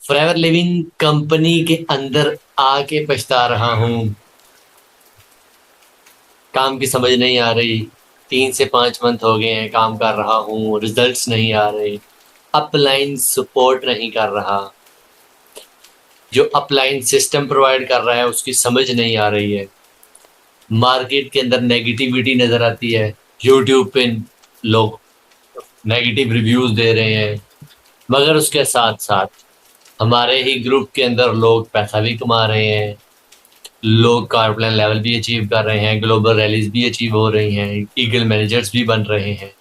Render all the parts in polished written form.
Forever living company के अंदर आके पछता रहा हूँ। काम की समझ नहीं आ रही। 3 से 5 मंथ हो गए हैं, काम कर रहा हूँ, रिजल्ट्स नहीं आ रहे। अपलाइन सपोर्ट नहीं कर रहा। जो अपलाइन सिस्टम प्रोवाइड कर रहा है उसकी समझ नहीं आ रही है। मार्केट के अंदर नेगेटिविटी नजर आती है। यूट्यूब पे लोग नेगेटिव रिव्यूज दे रहे हैं, मगर उसके साथ साथ हमारे ही ग्रुप के अंदर लोग पैसा भी कमा रहे हैं। लोग कार्पलाइन लेवल भी अचीव कर रहे हैं, ग्लोबल रैलीज भी अचीव हो रही हैं, ईगल मैनेजर्स भी बन रहे हैं।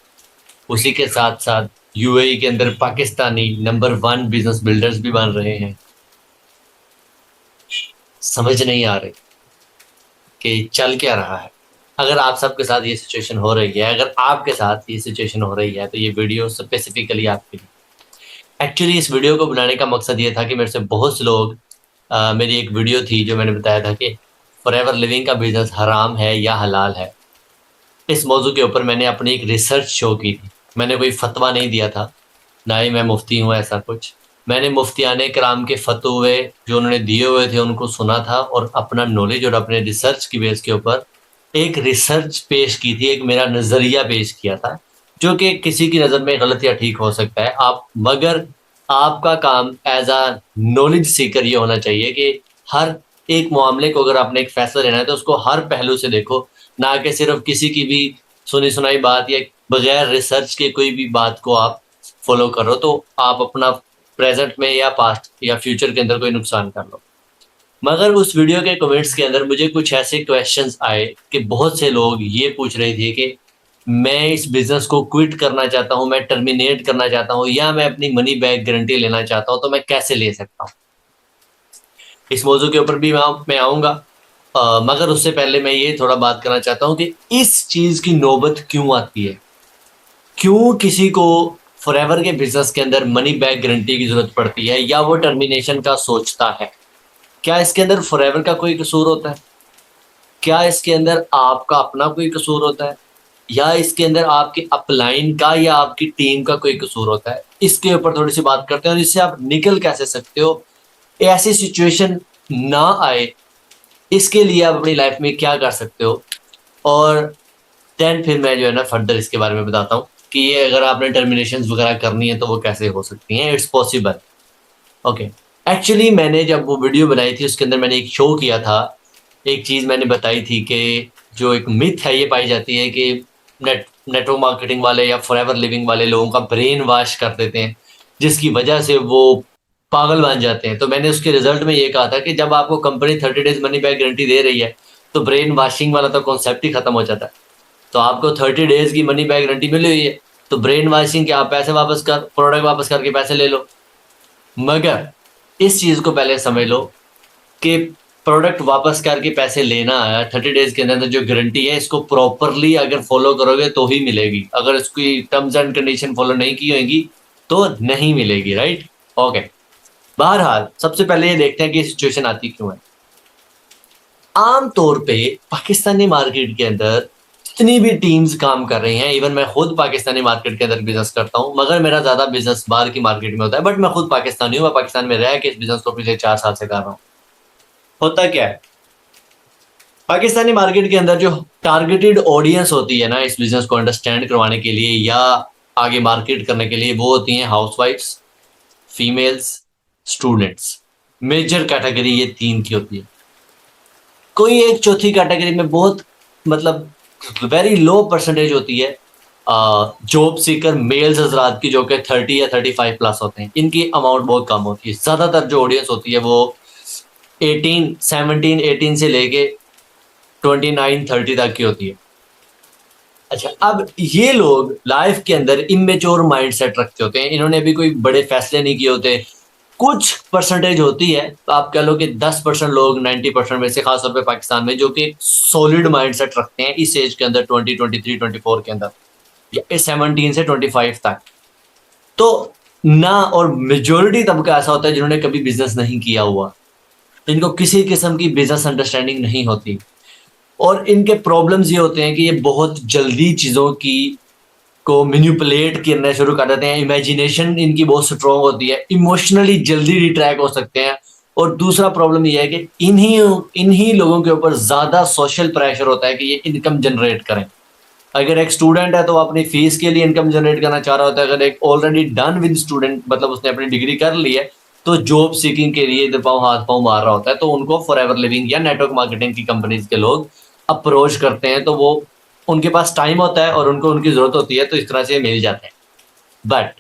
उसी के साथ साथ यूएई के अंदर पाकिस्तानी नंबर 1 बिजनेस बिल्डर्स भी बन रहे हैं। समझ नहीं आ रही कि चल क्या रहा है। अगर आप सबके साथ ये सिचुएशन हो रही है, अगर आपके साथ ये सिचुएशन हो रही है, तो ये वीडियो स्पेसिफिकली आपके लिए। एक्चुअली इस वीडियो को बनाने का मकसद ये था कि मेरे से बहुत से लोग मेरी एक वीडियो थी जो मैंने बताया था कि फॉरएवर लिविंग का बिजनेस हराम है या हलाल है। इस मौजू के ऊपर मैंने अपनी एक रिसर्च शो की थी। मैंने कोई फतवा नहीं दिया था, ना ही मैं मुफ्ती हूँ ऐसा कुछ। मैंने मुफ्तियाने कराम के फतवे जो उन्होंने दिए हुए थे उनको सुना था, और अपना नॉलेज और अपने रिसर्च की बेस के ऊपर एक रिसर्च पेश की थी, एक मेरा नज़रिया पेश किया था, जो कि किसी की नज़र में गलत या ठीक हो सकता है। मगर आपका काम एज अ नॉलेज सीकर ये होना चाहिए कि हर एक मामले को अगर आपने एक फैसला लेना है तो उसको हर पहलू से देखो, ना कि सिर्फ किसी की भी सुनी सुनाई बात या बगैर रिसर्च के कोई भी बात को आप फॉलो करो, तो आप अपना प्रेजेंट में या पास्ट या फ्यूचर के अंदर कोई नुकसान कर लो। मगर उस वीडियो के कमेंट्स के अंदर मुझे कुछ ऐसे क्वेश्चंस आए कि बहुत से लोग ये पूछ रहे थे कि मैं इस बिजनेस को क्विट करना चाहता हूं, मैं टर्मिनेट करना चाहता हूं, या मैं अपनी मनी बैक गारंटी लेना चाहता हूं, तो मैं कैसे ले सकता हूं। इस मौजू के ऊपर भी मैं आऊंगा। मगर उससे पहले मैं ये थोड़ा बात करना चाहता हूं कि इस चीज की नौबत क्यों आती है, क्यों किसी को फॉरएवर के बिजनेस के अंदर मनी बैक गारंटी की जरूरत पड़ती है, या वो टर्मिनेशन का सोचता है। क्या इसके अंदर फॉरएवर का कोई कसूर होता है? क्या इसके अंदर आपका अपना कोई कसूर होता है, या इसके अंदर आपके अपलाइन का या आपकी टीम का कोई कसूर होता है? इसके ऊपर थोड़ी सी बात करते हैं, और इससे आप निकल कैसे सकते हो, ऐसी सिचुएशन ना आए, इसके लिए आप अपनी लाइफ में क्या कर सकते हो। और देन फिर मैं जो है ना फर्दर इसके बारे में बताता हूँ कि ये अगर आपने टर्मिनेशन वगैरह करनी है तो वो कैसे हो सकती हैं। It's possible. ओके। एक्चुअली मैंने जब वो वीडियो बनाई थी उसके अंदर मैंने एक शो किया था। एक चीज़ मैंने बताई थी कि जो एक मिथ है ये पाई जाती है कि नेटवर्क मार्केटिंग वाले या फॉरएवर लिविंग वाले लोगों का ब्रेन वॉश कर देते हैं, जिसकी वजह से वो पागल बन जाते हैं। तो मैंने उसके रिजल्ट में ये कहा था कि जब आपको company 30 days money back guarantee दे रही है तो ब्रेन वॉशिंग वाला तो कॉन्सेप्ट ही खत्म हो जाता है। तो आपको 30 डेज की मनी बैक गारंटी मिली हुई है, तो ब्रेन वॉशिंग क्या, आप पैसे वापस कर, प्रोडक्ट वापस करके पैसे ले लो। मगर इस चीज को पहले समझ लो कि प्रोडक्ट वापस करके पैसे लेना है 30 डेज के अंदर जो गारंटी है, इसको प्रॉपरली अगर फॉलो करोगे तो ही मिलेगी। अगर इसकी टर्म्स एंड कंडीशन फॉलो नहीं की होगी तो नहीं मिलेगी, राइट? ओके। बहरहाल सबसे पहले ये देखते हैं कि सिचुएशन आती क्यों है। आमतौर पे पाकिस्तानी मार्केट के अंदर जितनी भी टीम्स काम कर रही हैं, इवन मैं खुद पाकिस्तानी मार्केट के अंदर बिजनेस करता हूं, मगर मेरा ज्यादा बिजनेस बाहर की मार्केट में होता है। बट मैं खुद पाकिस्तानी हूं, मैं पाकिस्तान में रह के इस बिजनेस को पिछले 4 साल से कर रहा हूं। होता क्या है, पाकिस्तानी मार्केट के अंदर जो टारगेटेड ऑडियंस होती है ना इस बिजनेस को अंडरस्टैंड करवाने के लिए या आगे मार्केट करने के लिए, वो होती हैं हाउसवाइफ्स, फीमेल्स, स्टूडेंट्स। मेजर कैटेगरी ये 3 की होती है। कोई एक चौथी कैटेगरी में बहुत, मतलब वेरी लो परसेंटेज होती है जॉब सीकर मेल्स हजरात की, जो कि 30 या 35 प्लस होते हैं। इनकी अमाउंट बहुत कम होती है। ज्यादातर जो ऑडियंस होती है वो 18 से लेके 29-30 तक की होती है। अच्छा, अब ये लोग लाइफ के अंदर इमेच्योर माइंडसेट रखते होते हैं, इन्होंने अभी कोई बड़े फैसले नहीं किए होते। कुछ परसेंटेज होती है, तो आप कह लो कि 10% लोग 90% में से, खासतौर पे पाकिस्तान में, जो कि सॉलिड माइंडसेट रखते हैं इस एज के अंदर, 20, 23, 24 के अंदर, या 17 से 25 तक। तो ना, और मेजोरिटी तबका ऐसा होता है जिन्होंने कभी बिजनेस नहीं किया हुआ, इनको किसी किस्म की बिजनेस अंडरस्टैंडिंग नहीं होती, और इनके प्रॉब्लम्स ये होते हैं कि ये बहुत जल्दी चीज़ों की को मैनिपुलेट करना शुरू कर देते हैं, इमेजिनेशन इनकी बहुत स्ट्रॉन्ग होती है, इमोशनली जल्दी रिट्रैक्ट हो सकते हैं। और दूसरा प्रॉब्लम ये है कि इन्हीं लोगों के ऊपर ज़्यादा सोशल प्रेशर होता है कि ये इनकम जनरेट करें। अगर एक स्टूडेंट है तो वो अपनी फीस के लिए इनकम जनरेट करना चाह रहा होता है। अगर एक ऑलरेडी डन विद स्टूडेंट, मतलब उसने अपनी डिग्री कर ली है, तो जॉब सीकिंग के लिए इधर पाँव हाथ पाँव मार रहा होता है, तो उनको फॉरएवर लिविंग या नेटवर्क मार्केटिंग की कंपनीज के लोग अप्रोच करते हैं। तो वो उनके पास टाइम होता है और उनको उनकी जरूरत होती है, तो इस तरह से मिल जाते हैं। बट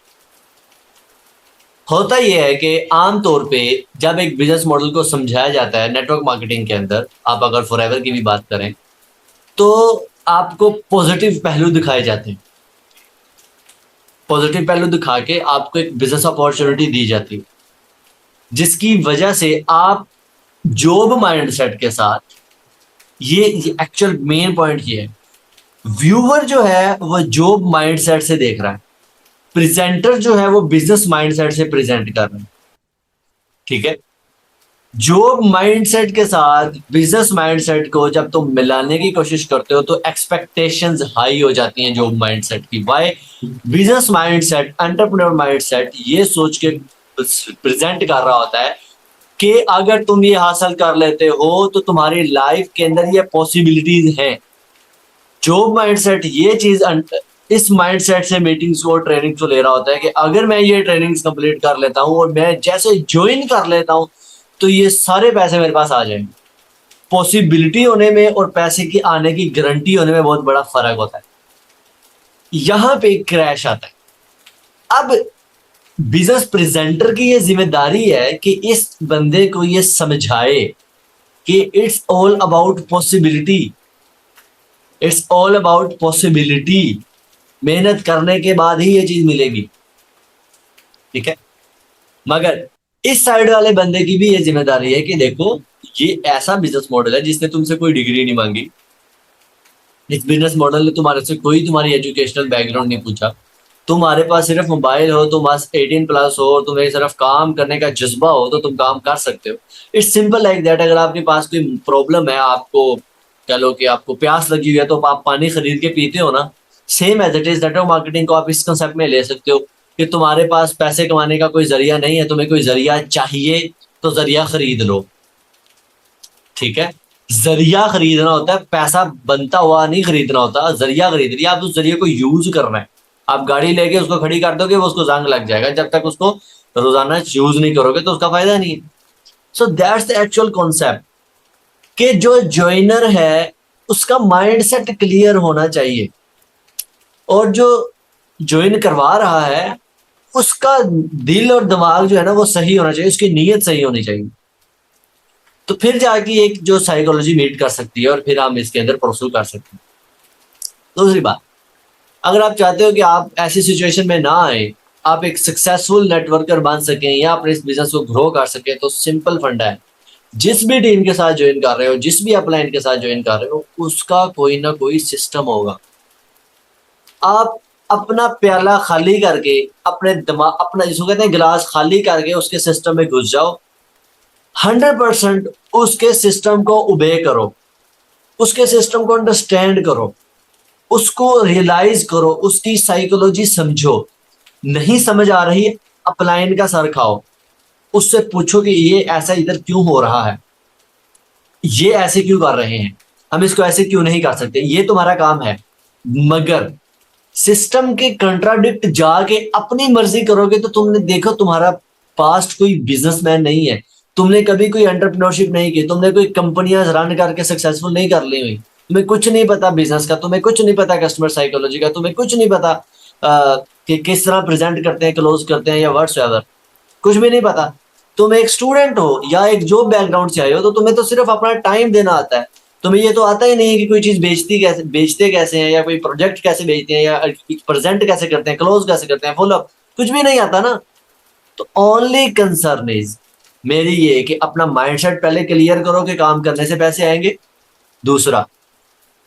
होता यह है कि आमतौर पे जब एक बिजनेस मॉडल को समझाया जाता है नेटवर्क मार्केटिंग के अंदर, आप अगर फॉरएवर की भी बात करें, तो आपको पॉजिटिव पहलू दिखाए जाते हैं। पॉजिटिव पहलू दिखा के आपको एक बिजनेस अपॉर्चुनिटी दी जाती है, जिसकी वजह से आप जॉब माइंडसेट के साथ, ये एक्चुअल मेन पॉइंट ये है, व्यूअर जो है वो जॉब माइंडसेट से देख रहा है, प्रेजेंटर जो है वो बिजनेस माइंडसेट से प्रेजेंट कर रहा है। ठीक है, जॉब माइंडसेट के साथ बिजनेस माइंडसेट को जब तुम मिलाने की कोशिश करते हो तो एक्सपेक्टेशंस हाई हो जाती हैं जॉब माइंडसेट की। Why? Business mindset, entrepreneur mindset ये सोच के प्रेजेंट कर रहा होता है कि अगर तुम ये हासिल कर लेते हो तो तुम्हारी लाइफ के अंदर ये पॉसिबिलिटीज हैं। जॉब माइंडसेट ये चीज इस माइंडसेट से मीटिंग्स को, ट्रेनिंग्स को ले रहा होता है कि अगर मैं ये ट्रेनिंग्स कंप्लीट कर लेता हूं और मैं जैसे ज्वाइन कर लेता हूं तो ये सारे पैसे मेरे पास आ जाएंगे। पॉसिबिलिटी होने में और पैसे की आने की गारंटी होने में बहुत बड़ा फर्क होता है। यहां पे क्रैश आता है। अब बिजनेस प्रेजेंटर की ये जिम्मेदारी है कि इस बंदे को ये समझाए कि it's all about possibility, it's all about possibility. मेहनत करने के बाद ही ये चीज मिलेगी। ठीक है, मगर इस साइड वाले बंदे की भी ये जिम्मेदारी है कि देखो, ये ऐसा बिजनेस मॉडल है जिसने तुमसे कोई डिग्री नहीं मांगी। इस बिजनेस मॉडल ने तुम्हारे से कोई तुम्हारी एजुकेशनल बैकग्राउंड नहीं पूछा। तुम्हारे पास सिर्फ मोबाइल हो, तुम बस 18+ हो, तुम्हें सिर्फ काम करने का जज्बा हो तो तुम काम कर सकते हो। It's simple like that. अगर आपके पास कोई प्रॉब्लम है, आपको कह लो कि आपको प्यास लगी हुई है, तो आप पानी खरीद के पीते हो ना। Same as it is network marketing को आप इस कंसेप्ट में ले सकते हो कि तुम्हारे पास पैसे कमाने का कोई जरिया नहीं है, तुम्हें कोई जरिया चाहिए तो जरिया खरीद लो। ठीक है, जरिया खरीदना होता है, पैसा बनता हुआ नहीं खरीदना होता। जरिया खरीद लिया, आप उस जरिए को यूज करना है। आप गाड़ी लेके उसको खड़ी कर दोगे, वो उसको जंग लग जाएगा। जब तक उसको रोजाना यूज नहीं करोगे तो उसका फायदा नहीं है। So that's the actual concept कि जो ज्वाइनर है उसका माइंडसेट क्लियर होना चाहिए, और जो ज्वाइन करवा रहा है उसका दिल और दिमाग जो है ना वो सही होना चाहिए, उसकी नीयत सही होनी चाहिए। तो फिर जाके एक जो साइकोलॉजी मीट कर सकती है और फिर हम इसके अंदर परसू कर सकते हैं। दूसरी बात, अगर आप चाहते हो कि आप ऐसी सिचुएशन में ना आए, आप एक सक्सेसफुल नेटवर्कर बन सकें या अपने इस बिजनेस को ग्रो कर सकें, तो सिंपल फंडा है, जिस भी टीम के साथ ज्वाइन कर रहे हो, जिस भी अपलाइन के साथ ज्वाइन कर रहे हो, उसका कोई ना कोई सिस्टम होगा। आप अपना प्याला खाली करके, अपने दिमाग, अपना जिसको कहते हैं गिलास खाली करके उसके सिस्टम में घुस जाओ। 100% उसके सिस्टम को ओबे करो, उसके सिस्टम को अंडरस्टैंड करो, उसको रियलाइज करो, उसकी साइकोलॉजी समझो। नहीं समझ आ रही, अपलाइन का सर खाओ, उससे पूछो कि ये ऐसा इधर क्यों हो रहा है, ये ऐसे क्यों कर रहे हैं, हम इसको ऐसे क्यों नहीं कर सकते। ये तुम्हारा काम है। मगर सिस्टम के कंट्राडिक्ट जाके अपनी मर्जी करोगे तो तुमने देखो, तुम्हारा पास्ट कोई बिजनेसमैन नहीं है, तुमने कभी कोई एंटरप्रेन्योरशिप नहीं की, तुमने कोई कंपनियां रन करके सक्सेसफुल नहीं कर ली हुई, तुम्हें कुछ नहीं पता बिजनेस का, तुम्हें कुछ नहीं पता कस्टमर साइकोलॉजी का, तुम्हें कुछ नहीं पता कि किस तरह प्रेजेंट करते हैं, क्लोज करते हैं या व्हाट्सएवर, कुछ भी नहीं पता। तुम एक स्टूडेंट हो या एक जॉब बैकग्राउंड से आए हो, तो तुम्हें तो सिर्फ अपना टाइम देना आता है। तुम्हें ये तो आता ही नहीं है कि कोई चीज बेचते कैसे हैं, या कोई प्रोजेक्ट कैसे बेचते हैं, या प्रेजेंट कैसे करते हैं, क्लोज कैसे करते हैं, फॉलो अप, कुछ भी नहीं आता ना। तो ओनली कंसर्न इज मेरी ये कि अपना माइंडसेट पहले क्लियर करो कि काम करने से पैसे आएंगे। दूसरा,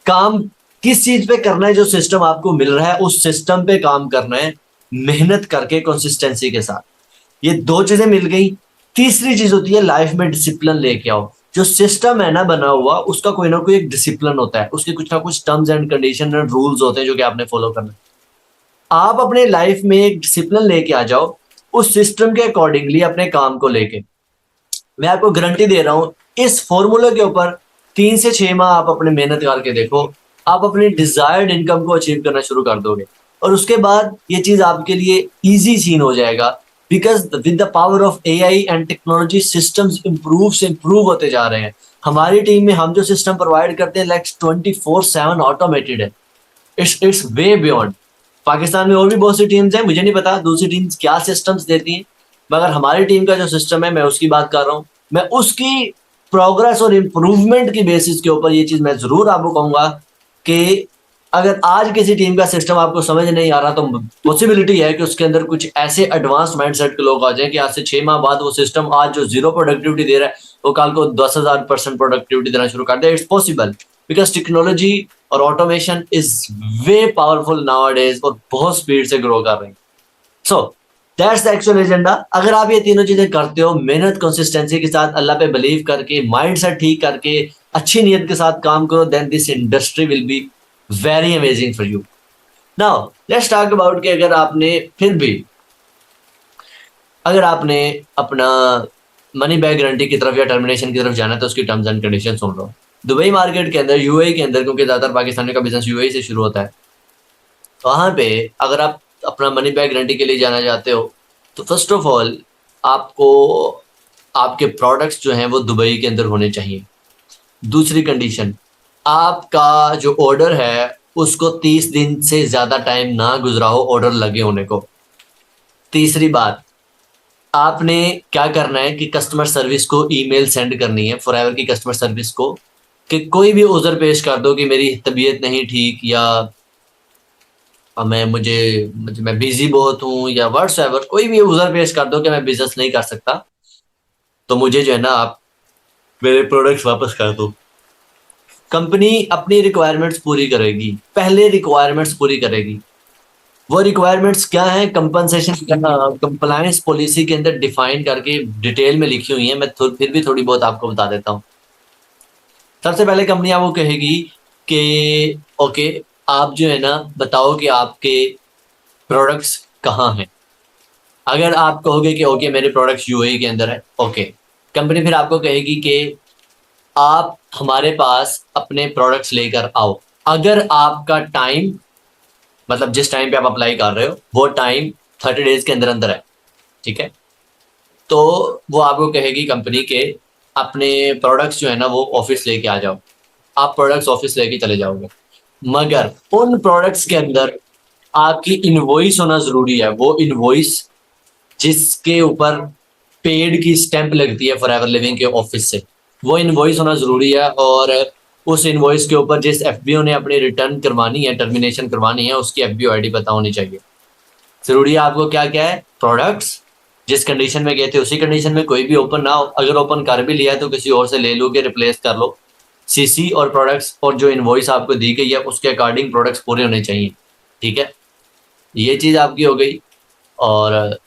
काम किस चीज पे करना है, जो सिस्टम आपको मिल रहा है उस सिस्टम पे काम करना है, मेहनत करके कंसिस्टेंसी के साथ। ये दो चीजें मिल गई। तीसरी चीज होती है लाइफ में डिसिप्लिन लेके आओ। जो सिस्टम है ना बना हुआ, उसका कोई ना कोई एक डिसिप्लिन होता है, उसके कुछ ना कुछ terms and condition and rules होते हैं जो कि आपने फॉलो करना है। आप अपने लाइफ में एक डिसिप्लिन लेके आ जाओ, उस सिस्टम के अकॉर्डिंगली अपने काम को लेके। मैं आपको गारंटी दे रहा हूं, इस फॉर्मूले के ऊपर 3 से 6 माह आप अपने मेहनत करके देखो, आप अपनी डिजायर्ड इनकम को अचीव करना शुरू कर दोगे। और उसके बाद ये चीज आपके लिए इजी सीन हो जाएगा, because with the power of AI and technology systems improve से इंप्रूव होते जा रहे हैं। हमारी टीम में हम जो सिस्टम प्रोवाइड करते हैं लाइक 24/7 ऑटोमेटेड है। It's way beyond. पाकिस्तान में और भी बहुत सी टीम्स हैं, मुझे नहीं पता दूसरी टीम्स क्या सिस्टम्स देती हैं, मगर हमारी टीम का जो सिस्टम है मैं उसकी बात कर रहा हूँ। मैं उसकी प्रोग्रेस और इम्प्रूवमेंट की बेसिस के ऊपर ये चीज मैं जरूर आपको कहूंगा कि अगर आज किसी टीम का सिस्टम आपको समझ नहीं आ रहा, तो पॉसिबिलिटी है कि उसके अंदर कुछ ऐसे एडवांस माइंडसेट के लोग आ जाएं कि आज से 6 माह बाद वो सिस्टम आज जो 0 प्रोडक्टिविटी दे रहा है वो कल को 10,000% प्रोडक्टिविटी देना शुरू कर दे। इट्स पॉसिबल, बिकॉज टेक्नोलॉजी और automation is way powerful nowadays और बहुत स्पीड से ग्रो कर रही है। So that's the actual agenda. अगर आप ये तीनों चीजें करते हो, मेहनत कंसिस्टेंसी के साथ, अल्लाह पे बिलीव करके, माइंडसेट ठीक करके, अच्छी नीयत के साथ काम करो, then this industry will be very amazing for you. Now let's talk about कि अगर आपने अपना मनी बैक गारंटी की तरफ या टर्मिनेशन की तरफ जाना है तो उसकी terms and condition soon low. Dubai market के अंदर, यूएई के अंदर, क्योंकि ज्यादातर पाकिस्तानी का बिजनेस यूएई से शुरू होता है, वहां पे अगर आप अपना मनी बैक गारंटी के लिए जाना चाहते हो तो फर्स्ट ऑफ ऑल आपको आपके प्रोडक्ट्स जो हैं वो दुबई के अंदर होने चाहिए। दूसरी कंडीशन, आपका जो ऑर्डर है उसको 30 दिन से ज्यादा टाइम ना गुजरा हो ऑर्डर लगे होने को। तीसरी बात, आपने क्या करना है कि कस्टमर सर्विस को ईमेल सेंड करनी है, फॉरएवर की कस्टमर सर्विस को, कि कोई भी उज़र पेश कर दो कि मेरी तबीयत नहीं ठीक, या मैं बिजी बहुत हूँ, या व्हाट्सएवर कोई भी उज़र पेश कर दो कि मैं बिजनेस नहीं कर सकता, तो मुझे जो है ना आप मेरे प्रोडक्ट्स वापस कर दो। कंपनी अपनी रिक्वायरमेंट्स पूरी करेगी, पहले रिक्वायरमेंट्स पूरी करेगी। वो रिक्वायरमेंट्स क्या है, कंपनसेशन कंप्लायंस पॉलिसी के अंदर डिफाइन करके डिटेल में लिखी हुई है। मैं फिर भी थोड़ी बहुत आपको बता देता हूँ। सबसे पहले कंपनी आपको कहेगी कि ओके, आप जो है ना बताओ कि आपके प्रोडक्ट्स कहाँ हैं। अगर आप कहोगे कि ओके मेरे प्रोडक्ट्स यूएई के अंदर है, ओके, कंपनी फिर आपको कहेगी कि आप हमारे पास अपने प्रोडक्ट्स लेकर आओ। अगर आपका टाइम, मतलब जिस टाइम पे आप अप्लाई कर रहे हो वो टाइम 30 डेज के अंदर अंदर है, ठीक है, तो वो आपको कहेगी कंपनी के अपने प्रोडक्ट्स जो है ना वो ऑफिस लेके आ जाओ। आप प्रोडक्ट्स ऑफिस लेके चले जाओगे, मगर उन प्रोडक्ट्स के अंदर आपकी इनवॉइस होना जरूरी है। वो इनवॉइस जिसके ऊपर पेड की स्टैंप लगती है फॉरएवर लिविंग के ऑफिस से, वो इनवॉइस होना जरूरी है। और उस इनवॉइस के ऊपर जिस एफबीओ ने अपनी रिटर्न करवानी है, टर्मिनेशन करवानी है, उसकी एफबीओ आईडी पता होनी चाहिए। जरूरी है आपको क्या क्या है, प्रोडक्ट्स जिस कंडीशन में गए थे उसी कंडीशन में, कोई भी ओपन ना हो, अगर ओपन कर भी लिया है तो किसी और से ले लो के रिप्लेस कर लो। सीसी और प्रोडक्ट्स और जो इनवॉइस आपको दी गई है उसके अकॉर्डिंग प्रोडक्ट्स पूरे होने चाहिए, ठीक है। ये चीज़ आपकी हो गई। और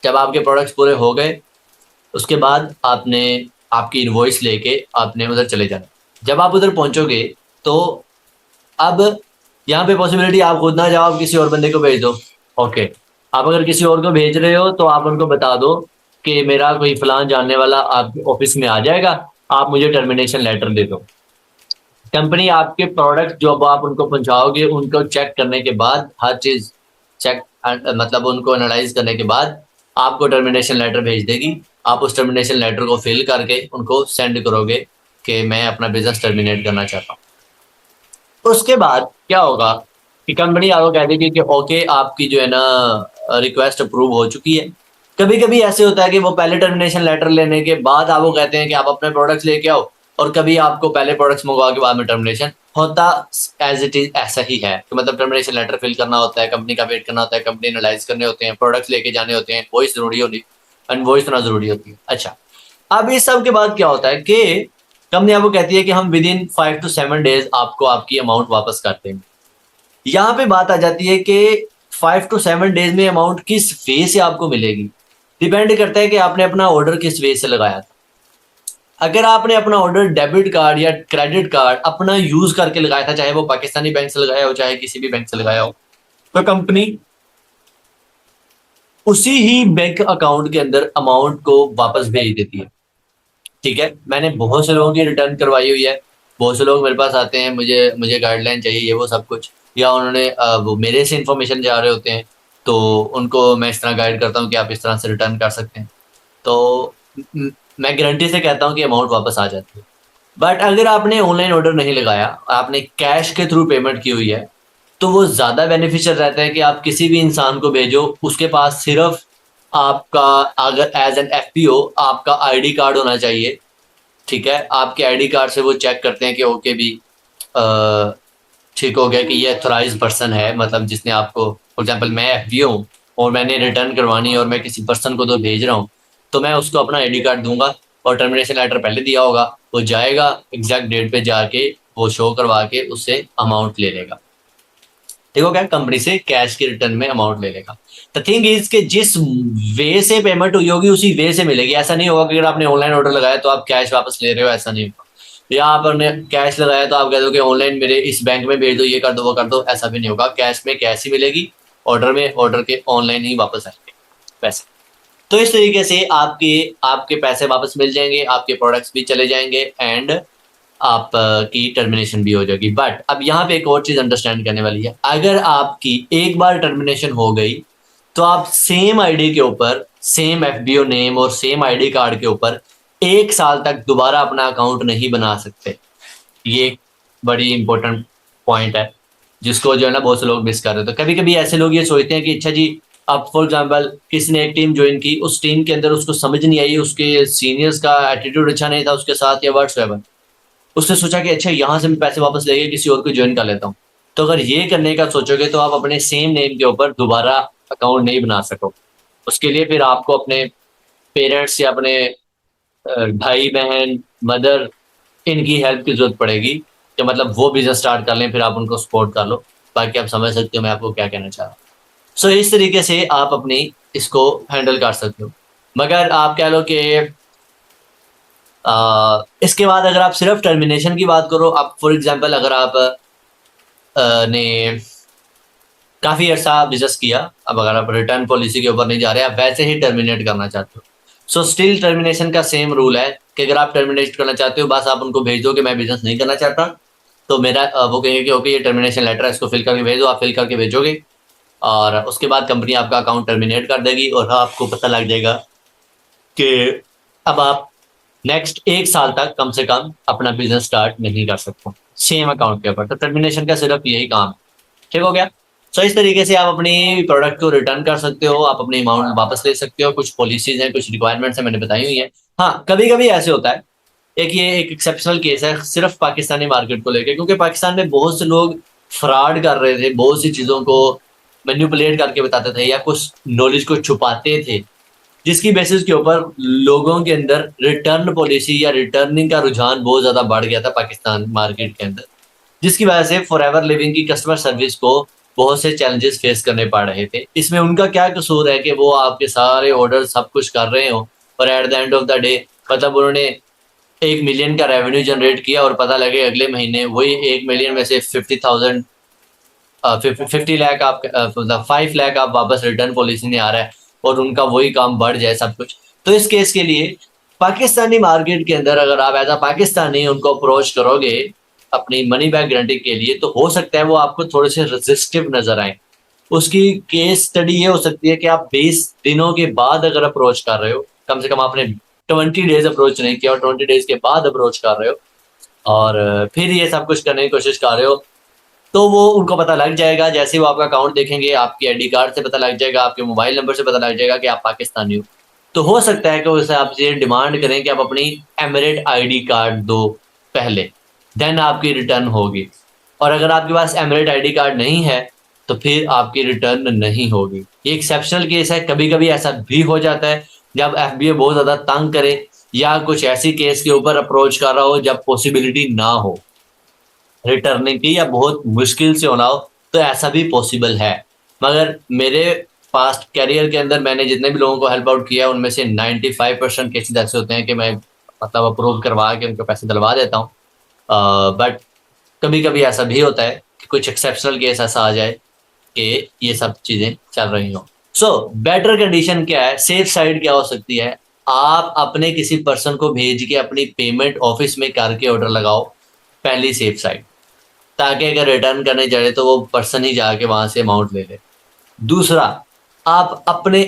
जब आपके प्रोडक्ट्स पूरे हो गए उसके बाद आपने आपकी इनवॉइस लेके आपने उधर चले जाना। जब आप उधर पहुंचोगे तो अब यहाँ पे पॉसिबिलिटी आप खुद ना जाओ, आप किसी और बंदे को भेज दो। ओके, आप अगर किसी और को भेज रहे हो तो आप उनको बता दो कि मेरा कोई फलान जानने वाला आपके ऑफिस में आ जाएगा, आप मुझे टर्मिनेशन लेटर दे दो। कंपनी आपके प्रोडक्ट जो अब आप उनको पहुंचाओगे उनको चेक करने के बाद, हर चीज चेक मतलब उनको एनालाइज करने के बाद आपको टर्मिनेशन लेटर भेज देगी। आप उस टर्मिनेशन लेटर को फिल करके उनको सेंड करोगे कि मैं अपना बिजनेस टर्मिनेट करना चाहता हूँ। उसके बाद क्या होगा कि कंपनी आपको कह देगी कि ओके आपकी जो है ना रिक्वेस्ट अप्रूव हो चुकी है। कभी कभी ऐसे होता है कि वो पहले टर्मिनेशन लेटर लेने के बाद आपको कहते हैं कि आप अपने प्रोडक्ट्स लेके आओ, और कभी आपको पहले प्रोडक्ट्स मंगवा के बाद में टर्मिनेशन होता। एज इट इज ऐसा ही है कि मतलब टर्मिनेशन लेटर फिल करना होता है, कंपनी का वेट करना होता है, कंपनी एनालाइज करने होते हैं, प्रोडक्ट्स लेके जाने होते हैं, वॉइस जरूरी होती है, वॉइस होना जरूरी होती है। अच्छा, अब इस सब के बाद क्या होता है कि कंपनी आपको कहती है कि हम विद इन 5 to 7 डेज आपको आपकी अमाउंट वापस कर देंगे। यहाँ पे बात आ जाती है कि 5 to 7 डेज में अमाउंट किस वे से आपको मिलेगी, डिपेंड करता है कि आपने अपना ऑर्डर किस वे से लगाया था। अगर आपने अपना ऑर्डर डेबिट कार्ड या क्रेडिट कार्ड अपना यूज करके लगाया था, चाहे वो पाकिस्तानी बैंक से लगाया हो चाहे किसी भी बैंक से लगाया हो, तो कंपनी उसी ही बैंक अकाउंट के अंदर अमाउंट को वापस भेज देती है। ठीक है, मैंने बहुत से लोगों की रिटर्न करवाई हुई है। बहुत से लोग मेरे पास आते हैं, मुझे मुझे गाइडलाइन चाहिए, ये वो सब कुछ, या उन्होंने वो मेरे से इन्फॉर्मेशन जा रहे होते हैं, तो उनको मैं इस तरह गाइड करता हूँ कि आप इस तरह से रिटर्न कर सकते हैं। तो मैं गारंटी से कहता हूँ कि अमाउंट वापस आ जाती है। बट अगर आपने ऑनलाइन ऑर्डर नहीं लगाया, आपने कैश के थ्रू पेमेंट की हुई है, तो वो ज़्यादा बेनिफिशियल रहता है कि आप किसी भी इंसान को भेजो, उसके पास सिर्फ आपका, अगर एज एन एफपीओ आपका आईडी कार्ड होना चाहिए। ठीक है, आपके आईडी कार्ड से वो चेक करते हैं कि ओके भी ठीक हो गया, कि ये अथोराइज पर्सन है, मतलब जिसने आपको, फॉर एग्जांपल मैं एफपीओ हूँ और मैंने रिटर्न करवानी है और मैं किसी पर्सन को तो भेज रहा हूँ, तो मैं उसको अपना आईडी कार्ड दूंगा और टर्मिनेशन लेटर पहले दिया होगा, वो जाएगा एग्जैक्ट डेट पे जाके वो शो करवा के उससे अमाउंट ले लेगा। ठीक हो गया, कंपनी से कैश के रिटर्न में अमाउंट ले लेगा। द थिंग इज कि जिस वे से पेमेंट हुई होगी उसी वे से मिलेगी। ऐसा नहीं होगा कि अगर आपने ऑनलाइन ऑर्डर लगाया तो आप कैश वापस ले रहे हो, ऐसा नहीं होगा। या आपने कैश लगाया तो आप कह दो कि ऑनलाइन मेरे इस बैंक में भेज दो, ये कर दो वो कर दो, ऐसा भी नहीं होगा। कैश में कैश ही मिलेगी, ऑर्डर में ऑर्डर के ऑनलाइन ही वापस आएंगे पैसे। तो इस तरीके से आपके आपके पैसे वापस मिल जाएंगे, आपके प्रोडक्ट्स भी चले जाएंगे, एंड आप की टर्मिनेशन भी हो जाएगी। बट अब यहाँ पे एक और चीज अंडरस्टैंड करने वाली है, अगर आपकी एक बार टर्मिनेशन हो गई तो आप सेम आईडी के ऊपर, सेम एफबीओ नेम और सेम आईडी कार्ड के ऊपर 1 साल तक दोबारा अपना अकाउंट नहीं बना सकते। ये एक बड़ी इंपॉर्टेंट पॉइंट है जिसको जो है ना बहुत से लोग मिस कर रहे हैं। तो कभी कभी ऐसे लोग ये सोचते हैं कि अच्छा जी, अब फॉर एग्जांपल किसी ने एक टीम ज्वाइन की, उस टीम के अंदर उसको समझ नहीं आई, उसके सीनियर्स का एटीट्यूड अच्छा नहीं था उसके साथ, या व्हाट्सएवर, उसने सोचा कि अच्छा यहाँ से मैं पैसे वापस लेके किसी और को ज्वाइन कर लेता हूँ। तो अगर ये करने का सोचोगे तो आप अपने सेम नेम के ऊपर दोबारा अकाउंट नहीं बना सको। उसके लिए फिर आपको अपने पेरेंट्स या अपने भाई बहन, मदर, इनकी हेल्प की जरूरत पड़ेगी, कि मतलब वो बिजनेस स्टार्ट कर लें, फिर आप उनको सपोर्ट कर लो। बाकी आप समझ सकते हो मैं आपको क्या कहना चाह रहा हूँ। सो इस तरीके से आप अपनी इसको हैंडल कर सकते हो। मगर आप कह लो कि इसके बाद अगर आप सिर्फ टर्मिनेशन की बात करो, आप फॉर एग्जांपल अगर आप ने काफ़ी अर्सा बिजनेस किया, अब अगर आप रिटर्न पॉलिसी के ऊपर नहीं जा रहे, आप वैसे ही टर्मिनेट करना चाहते हो, सो स्टिल टर्मिनेशन का सेम रूल है कि अगर आप टर्मिनेट करना चाहते हो, बस आप उनको भेज दो कि मैं बिजनेस नहीं करना चाहता, तो मेरा वो कहेंगे कि ओके ये टर्मिनेशन लेटर है, इसको फिल करके भेज दो। आप फिल करके भेजोगे और उसके बाद कंपनी आपका अकाउंट टर्मिनेट कर देगी और आपको पता लग जाएगा कि अब आप नेक्स्ट 1 साल तक कम से कम अपना बिजनेस स्टार्ट नहीं कर सकते सेम अकाउंट के ऊपर। तो टर्मिनेशन का सिर्फ यही काम है। ठीक हो गया। सो इस तरीके से आप अपनी प्रोडक्ट को रिटर्न कर सकते हो, आप अपनी अमाउंट वापस ले सकते हो। कुछ पॉलिसीज हैं, कुछ रिक्वायरमेंट्स हैं, मैंने बताई हुई है। हाँ, कभी कभी ऐसे होता है, ये एक एक्सेप्शनल केस है सिर्फ पाकिस्तानी मार्केट को लेकर, क्योंकि पाकिस्तान में बहुत से लोग फ्रॉड कर रहे थे, बहुत सी चीज़ों को मैनिपुलेट करके बताते थे या कुछ नॉलेज को छुपाते थे, जिसकी बेसिस के ऊपर लोगों के अंदर रिटर्न पॉलिसी या रिटर्निंग का रुझान बहुत ज़्यादा बढ़ गया था पाकिस्तान मार्केट के अंदर, जिसकी वजह से फॉरएवर लिविंग की कस्टमर सर्विस को बहुत से चैलेंजेस फेस करने पड़ रहे थे। इसमें उनका क्या कसूर है कि वो आपके सारे ऑर्डर सब कुछ कर रहे हो और at the end of the day मतलब उन्होंने 1 मिलियन का रेवेन्यू जनरेट किया और पता लगे अगले महीने वही 1 मिलियन में से 50,000 50 लाख आप 5 लाख आप वापस रिटर्न पॉलिसी में आ रहा है और उनका वही काम बढ़ जाए सब कुछ। तो इस केस के लिए पाकिस्तानी मार्केट के अंदर अगर आप एज अ पाकिस्तानी उनको अप्रोच करोगे अपनी मनी बैक गारंटी के लिए, तो हो सकता है वो आपको थोड़े से रेजिस्टिव नजर आए। उसकी केस स्टडी ये हो सकती है कि आप 20 दिनों के बाद अगर अप्रोच कर रहे हो, कम से कम आपने 20 डेज अप्रोच नहीं किया और 20 डेज के बाद अप्रोच कर रहे हो और फिर ये सब कुछ करने की कोशिश कर रहे हो, तो वो उनको पता लग जाएगा। जैसे वो आपका अकाउंट देखेंगे, आपके आईडी कार्ड से पता लग जाएगा, आपके मोबाइल नंबर से पता लग जाएगा कि आप पाकिस्तानी हो। तो हो सकता है कि वैसे आपसे डिमांड करें कि आप अपनी एमिरेट आईडी कार्ड दो पहले, देन आपकी रिटर्न होगी। और अगर आपके पास एमिरेट आईडी कार्ड नहीं है तो फिर आपकी रिटर्न नहीं होगी। ये एक्सेप्शनल केस है, कभी कभी ऐसा भी हो जाता है जब एफबीओ बहुत ज़्यादा तंग करे या कुछ ऐसी केस के ऊपर अप्रोच कर रहा हो जब पॉसिबिलिटी ना हो रिटर्निंग की या बहुत मुश्किल से होना हो, तो ऐसा भी पॉसिबल है। मगर मेरे पास्ट कैरियर के अंदर मैंने जितने भी लोगों को हेल्प आउट किया उनमें से 95% केसेस ऐसे होते हैं कि मैं मतलब अप्रूव करवा के उनको पैसे दिलवा देता हूँ। बट कभी कभी ऐसा भी होता है कि कुछ एक्सेप्शनल केस ऐसा आ जाए कि ये सब चीज़ें चल रही हों। सो बेटर कंडीशन क्या है, सेफ साइड क्या हो सकती है, आप अपने किसी पर्सन को भेज के अपनी पेमेंट ऑफिस में करके ऑर्डर लगाओ, पहली सेफ साइड, ताकि अगर रिटर्न करने जाए तो वो पर्सन ही जाके वहां से अमाउंट ले ले। दूसरा, आप अपने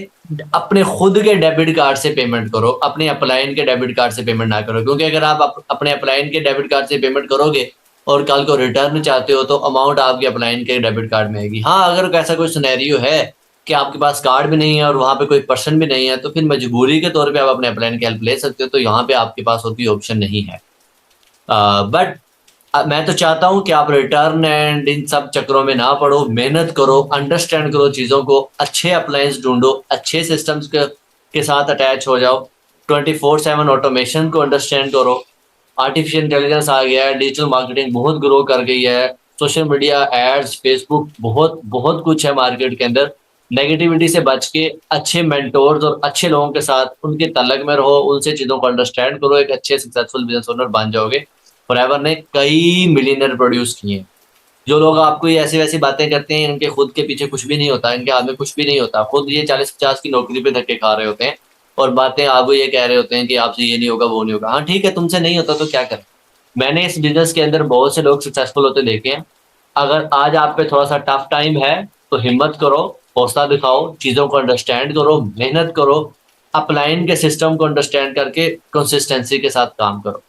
अपने खुद के डेबिट कार्ड से पेमेंट करो, अपने अपलाइन के डेबिट कार्ड से पेमेंट ना करो, क्योंकि अगर आप अपने अपलाइन के डेबिट कार्ड से पेमेंट करोगे और कल को रिटर्न चाहते हो तो अमाउंट आपके अपलाइन के डेबिट कार्ड में आएगी। हाँ, अगर ऐसा कोई सिनेरियो है कि आपके पास कार्ड भी नहीं है और वहां पे कोई पर्सन भी नहीं है, तो फिर मजबूरी के तौर पे आप अपने अपलाइन की हेल्प ले सकते हो, तो यहाँ पे आपके पास और कोई ऑप्शन नहीं है। बट मैं तो चाहता हूँ कि आप रिटर्न एंड इन सब चक्रों में ना पड़ो, मेहनत करो, अंडरस्टैंड करो चीज़ों को, अच्छे अप्लायंस ढूंढो, अच्छे सिस्टम्स के साथ अटैच हो जाओ, 24/7 ऑटोमेशन को अंडरस्टैंड करो। आर्टिफिशियल इंटेलिजेंस आ गया है, डिजिटल मार्केटिंग बहुत ग्रो कर गई है, सोशल मीडिया एड्स, फेसबुक, बहुत बहुत कुछ है मार्केट के अंदर। नेगेटिविटी से बच के अच्छे मेंटोर्स और अच्छे लोगों के साथ उनके तलक में रहो, उनसे चीज़ों को अंडरस्टैंड करो, एक अच्छे सक्सेसफुल बिजनेस ओनर बन जाओगे। फॉरएवर ने कई मिलियनर प्रोड्यूस किए हैं। जो लोग आपको ये ऐसी वैसी बातें करते हैं, इनके खुद के पीछे कुछ भी नहीं होता, इनके हाथ में कुछ भी नहीं होता, खुद ये 40-50 की नौकरी पे धक्के खा रहे होते हैं और बातें आपको ये कह रहे होते हैं कि आपसे ये नहीं होगा, वो नहीं होगा। हाँ ठीक है, तुमसे नहीं होता तो क्या करें। मैंने इस बिजनेस के अंदर बहुत से लोग सक्सेसफुल होते देखे हैं। अगर आज आप पे थोड़ा सा टफ टाइम है तो हिम्मत करो, हौसला दिखाओ, चीज़ों को अंडरस्टैंड करो, मेहनत करो, अपलाइन के सिस्टम को अंडरस्टैंड करके कंसिस्टेंसी के साथ काम करो,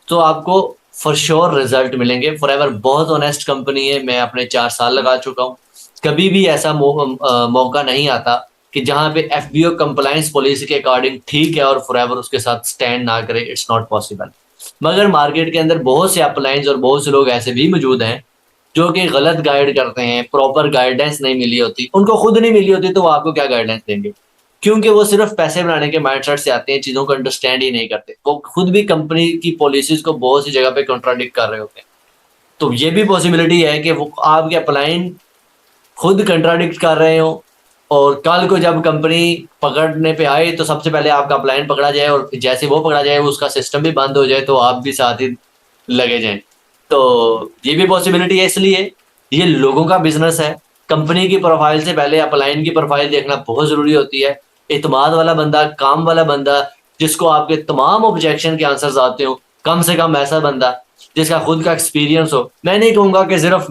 तो आपको फॉर श्योर रिजल्ट मिलेंगे। फॉरएवर बहुत ऑनेस्ट कंपनी है, मैं अपने 4 साल लगा चुका हूँ। कभी भी ऐसा मौका नहीं आता कि जहाँ पे एफबीओ कंप्लायंस पॉलिसी के अकॉर्डिंग ठीक है और फॉरएवर उसके साथ स्टैंड ना करे, इट्स नॉट पॉसिबल। मगर मार्केट के अंदर बहुत से अपलायंस और बहुत से लोग ऐसे भी मौजूद हैं जो कि गलत गाइड करते हैं, प्रॉपर गाइडेंस नहीं मिली होती, उनको खुद नहीं मिली होती तो वो आपको क्या गाइडेंस देंगे, क्योंकि वो सिर्फ पैसे बनाने के माइंडसेट से आते हैं, चीज़ों को अंडरस्टैंड ही नहीं करते। वो खुद भी कंपनी की पॉलिसीज को बहुत सी जगह पे कॉन्ट्राडिक्ट कर रहे होते हैं। तो ये भी पॉसिबिलिटी है कि वो आपके अपलाइन खुद कंट्राडिक्ट कर रहे हो और कल को जब कंपनी पकड़ने पे आए तो सबसे पहले आपका अपलाइन पकड़ा जाए और जैसे वो पकड़ा जाए उसका सिस्टम भी बंद हो जाए तो आप भी साथ ही लगे जाएं। तो ये भी पॉसिबिलिटी है, इसलिए ये लोगों का बिजनेस है। कंपनी की प्रोफाइल से पहले अपलाइन की प्रोफाइल देखना बहुत ज़रूरी होती है। एतमाद वाला बंदा, काम वाला बंदा, जिसको आपके तमाम ऑब्जेक्शन के आंसर्स आते हो, कम से कम ऐसा बंदा जिसका खुद का एक्सपीरियंस हो। मैं नहीं कहूँगा कि सिर्फ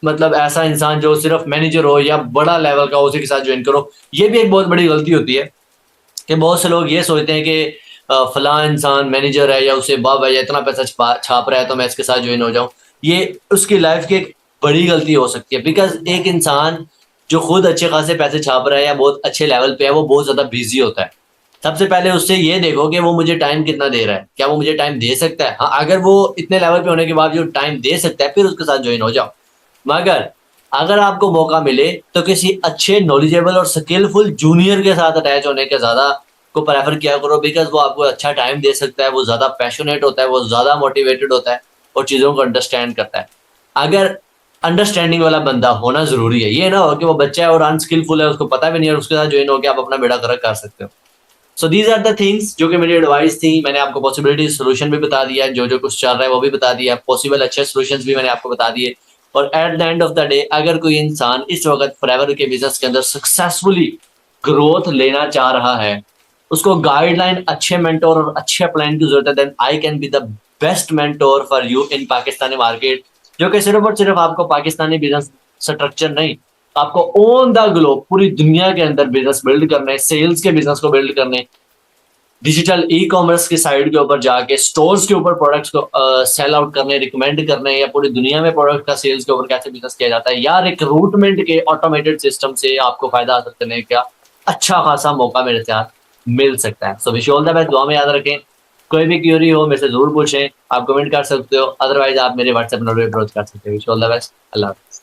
मतलब ऐसा इंसान जो सिर्फ मैनेजर हो या बड़ा लेवल का उसी के साथ ज्वाइन करो। ये भी एक बहुत बड़ी गलती होती है कि बहुत से लोग ये सोचते हैं कि फलां इंसान मैनेजर है या उसे बाब है या इतना पैसा छाप रहा है तो मैं इसके साथ ज्वाइन हो जाऊं। ये उसकी लाइफ की एक बड़ी गलती हो सकती है, बिकॉज एक इंसान जो खुद अच्छे खासे पैसे छाप रहा है या बहुत अच्छे लेवल पे है, वो बहुत ज़्यादा बिजी होता है। सबसे पहले उससे ये देखो कि वो मुझे टाइम कितना दे रहा है, क्या वो मुझे टाइम दे सकता है। हाँ, अगर वो इतने लेवल पे होने के बावजूद टाइम दे सकता है फिर उसके साथ ज्वाइन हो जाओ। मगर अगर आपको मौका मिले तो किसी अच्छे नॉलेजेबल और स्किलफुल जूनियर के साथ अटैच होने के ज़्यादा को प्रेफर किया करो, बिकॉज वो आपको अच्छा टाइम दे सकता है, वो ज़्यादा पैशनेट होता है, वो ज़्यादा मोटिवेटेड होता है और चीज़ों को अंडरस्टैंड करता है। अगर अंडरस्टैंडिंग वाला बंदा होना ज़रूरी है, ये ना हो कि वो बच्चा है और अनस्किलफुल है, उसको पता भी नहीं है और उसके साथ ज्वाइन होकर आप अपना बेड़ा गर्क कर सकते हो। So these are the things जो कि मेरी एडवाइस थी। मैंने आपको पॉसिबिलिटी सोल्यूशन भी बता दिया है, जो जो कुछ चल रहा है वो भी बता दिया, पॉसिबल अच्छे सोल्यूशंस भी मैंने आपको बता दिए। और at the end of the day अगर कोई इंसान इस वक्त फॉरएवर के बिजनेस के अंदर सक्सेसफुली ग्रोथ लेना चाह रहा है, उसको गाइडलाइन, अच्छे मेंटोर और अच्छे प्लान की जरूरत है, then I can be the best mentor for you in Pakistani market, जो कि सिर्फ और सिर्फ आपको पाकिस्तानी बिजनेस स्ट्रक्चर नहीं, आपको ऑन द ग्लोब पूरी दुनिया के अंदर बिजनेस बिल्ड करने, सेल्स के बिजनेस को बिल्ड करने, डिजिटल ई कॉमर्स की साइड के ऊपर जाके स्टोर्स के ऊपर प्रोडक्ट्स को सेल आउट करने, रिकमेंड करने, या पूरी दुनिया में प्रोडक्ट का सेल्स के ऊपर कैसे बिजनेस किया जाता है, या रिक्रूटमेंट के ऑटोमेटेड सिस्टम से आपको फायदा हासिल करने का अच्छा खासा मौका मेरे साथ मिल सकता है। So wish all the best, दुआ में याद रखें। कोई भी क्यूरी हो मेरे से जरूर पूछें, आप कमेंट कर सकते हो, अदरवाइज आप मेरे व्हाट्सएप नंबर पर अप्रोच कर सकते हो। विश ऑल द बेस्ट, अल्लाह हाफिज़।